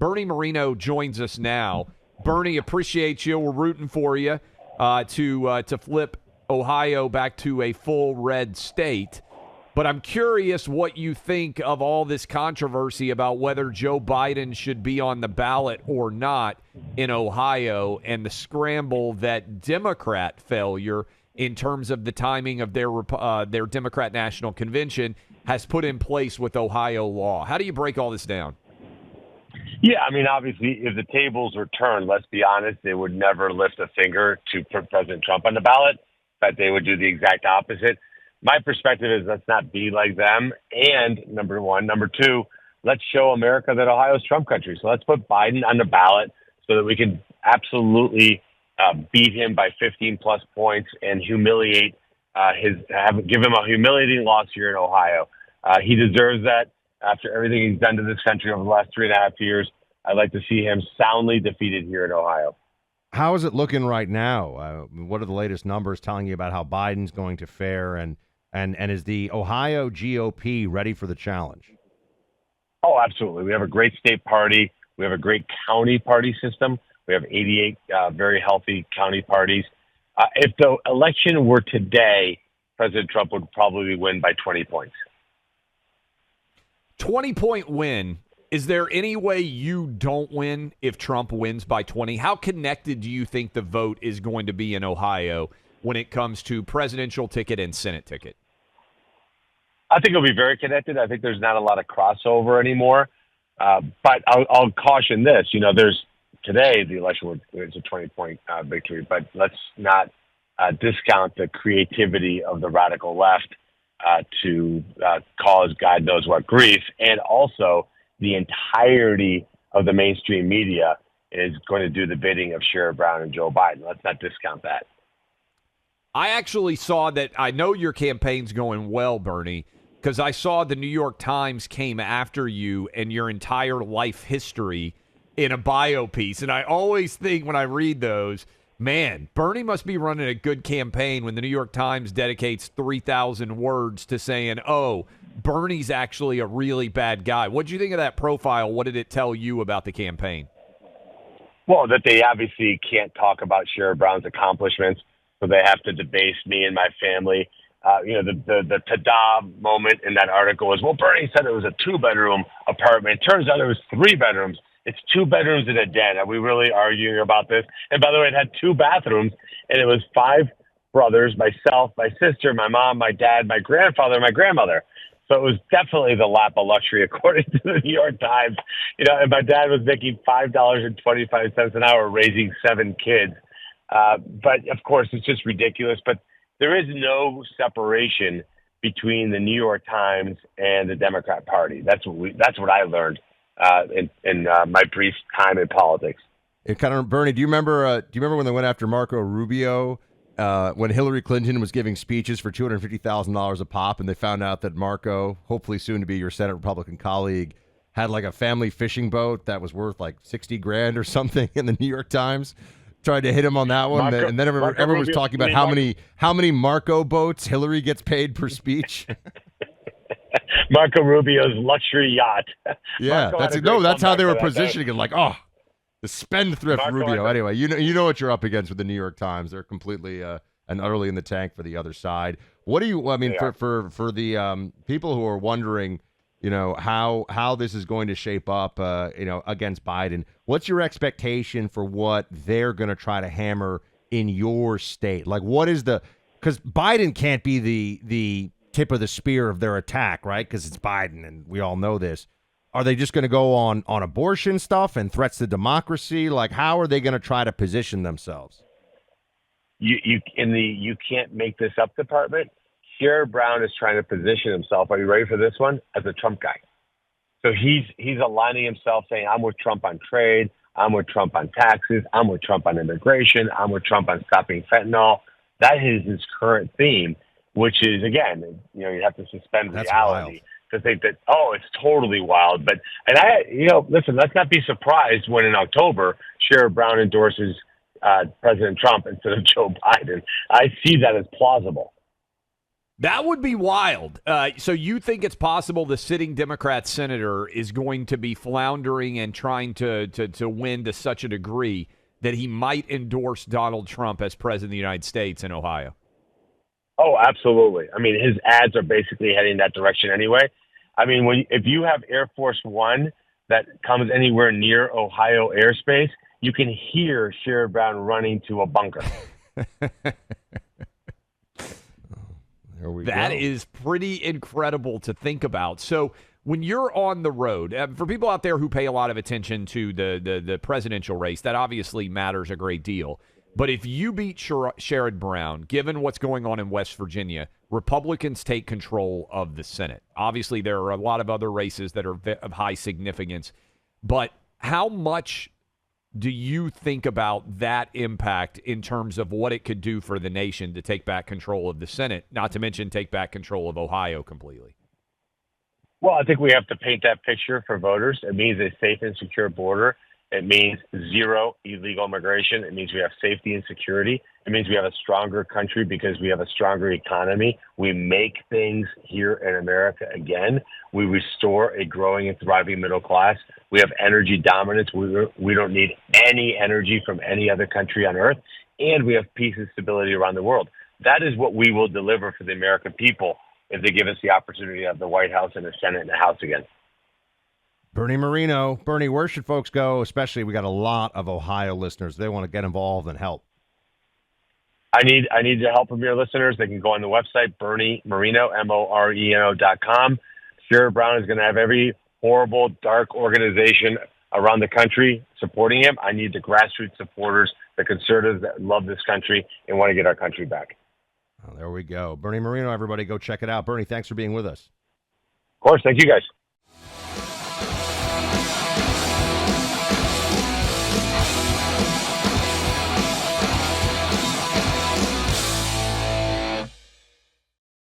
Bernie Moreno joins us now. Bernie, appreciate you. We're rooting for you to flip Ohio back to a full red state. But I'm curious what you think of all this controversy about whether Joe Biden should be on the ballot or not in Ohio, and the scramble that Democrat failure in terms of the timing of their Democrat National Convention has put in place with Ohio law. How do you break all this down? Yeah, I mean, obviously, if the tables were turned, let's be honest, they would never lift a finger to put President Trump on the ballot, but they would do the exact opposite. My perspective is let's not be like them. And number one. Number two, let's show America that Ohio is Trump country. So let's put Biden on the ballot so that we can absolutely beat him by 15-plus points and humiliate give him a humiliating loss here in Ohio. He deserves that. After everything he's done to this country over the last 3.5 years, I'd like to see him soundly defeated here in Ohio. How is it looking right now? What are the latest numbers telling you about how Biden's going to fare, and is the Ohio GOP ready for the challenge? Oh, absolutely. We have a great state party. We have a great county party system. We have 88 very healthy county parties. If the election were today, President Trump would probably win by 20 points. 20-point win. Is there any way you don't win if Trump wins by 20? How connected do you think the vote is going to be in Ohio when it comes to presidential ticket and Senate ticket? I think it'll be very connected. I think there's not a lot of crossover anymore. But I'll caution this. Today the election was a 20-point victory, but let's not discount the creativity of the radical left to cause God knows what grief, and also the entirety of the mainstream media is going to do the bidding of Sherrod Brown and Joe Biden. Let's not discount that. I actually saw that. I know your campaign's going well, Bernie, because I saw the New York Times came after you and your entire life history in a bio piece. And I always think when I read those, man, Bernie must be running a good campaign when the New York Times dedicates 3,000 words to saying, oh, Bernie's actually a really bad guy. What did you think of that profile? What did it tell you about the campaign? Well, that they obviously can't talk about Sherrod Brown's accomplishments, so they have to debase me and my family. The ta-da moment in that article was, well, Bernie said it was a 2-bedroom apartment. Turns out it was 3 bedrooms. It's 2 bedrooms and a den. Are we really arguing about this? And by the way, it had 2 bathrooms, and it was 5 brothers, myself, my sister, my mom, my dad, my grandfather, my grandmother. So it was definitely the lap of luxury, according to the New York Times. And my dad was making $5.25 an hour, raising 7 kids. But of course, it's just ridiculous. But there is no separation between the New York Times and the Democrat Party. That's what I learned in my brief time in politics. Bernie, do you remember when they went after Marco Rubio when Hillary Clinton was giving speeches for $250,000 a pop, and they found out that Marco, hopefully soon to be your Senate Republican colleague, had like a family fishing boat that was worth like $60,000 or something in the New York Times? Tried to hit him on that one, and then everyone was talking about how many Marco boats Hillary gets paid per speech. Marco Rubio's luxury yacht. Yeah, that's how they were positioning it. Like, oh, the spendthrift Rubio. Anyway, you know what you're up against with the New York Times. They're completely and utterly in the tank for the other side. What do you? I mean, for the people who are wondering, how this is going to shape up, against Biden. What's your expectation for what they're going to try to hammer in your state? Like, what is because Biden can't be the tip of the spear of their attack, right? Because it's Biden, and we all know this. Are they just going to go on abortion stuff and threats to democracy? Like, how are they going to try to position themselves? You can't make this up department. Sherrod Brown is trying to position himself. Are you ready for this one? As a Trump guy. So he's aligning himself, saying, I'm with Trump on trade. I'm with Trump on taxes. I'm with Trump on immigration. I'm with Trump on stopping fentanyl. That is his current theme, which is, again, you have to suspend reality to think that, it's totally wild. Listen, let's not be surprised when in October, Sherrod Brown endorses President Trump instead of Joe Biden. I see that as plausible. That would be wild. So you think it's possible the sitting Democrat senator is going to be floundering and trying to win to such a degree that he might endorse Donald Trump as president of the United States in Ohio? Oh, absolutely. I mean, his ads are basically heading that direction anyway. I mean, if you have Air Force One that comes anywhere near Ohio airspace, you can hear Sherrod Brown running to a bunker. That is pretty incredible to think about. So when you're on the road, for people out there who pay a lot of attention to the presidential race, that obviously matters a great deal. But if you beat Sherrod Brown, given what's going on in West Virginia, Republicans take control of the Senate. Obviously, there are a lot of other races that are of high significance. But how much do you think about that impact in terms of what it could do for the nation to take back control of the Senate, not to mention take back control of Ohio completely? Well, I think we have to paint that picture for voters. It means a safe and secure border. It means zero illegal immigration. It means we have safety and security. It means we have a stronger country because we have a stronger economy. We make things here in America again. We restore a growing and thriving middle class. We have energy dominance. We don't need any energy from any other country on earth. And we have peace and stability around the world. That is what we will deliver for the American people if they give us the opportunity to have the White House and the Senate and the House again. Bernie Moreno. Bernie, where should folks go? Especially, we got a lot of Ohio listeners. They want to get involved and help. I need the help from your listeners. They can go on the website, Bernie Moreno, Moreno.com. Sherrod Brown is going to have every horrible, dark organization around the country supporting him. I need the grassroots supporters, the conservatives that love this country and want to get our country back. Oh, there we go. Bernie Moreno, everybody, go check it out. Bernie, thanks for being with us. Of course. Thank you, guys.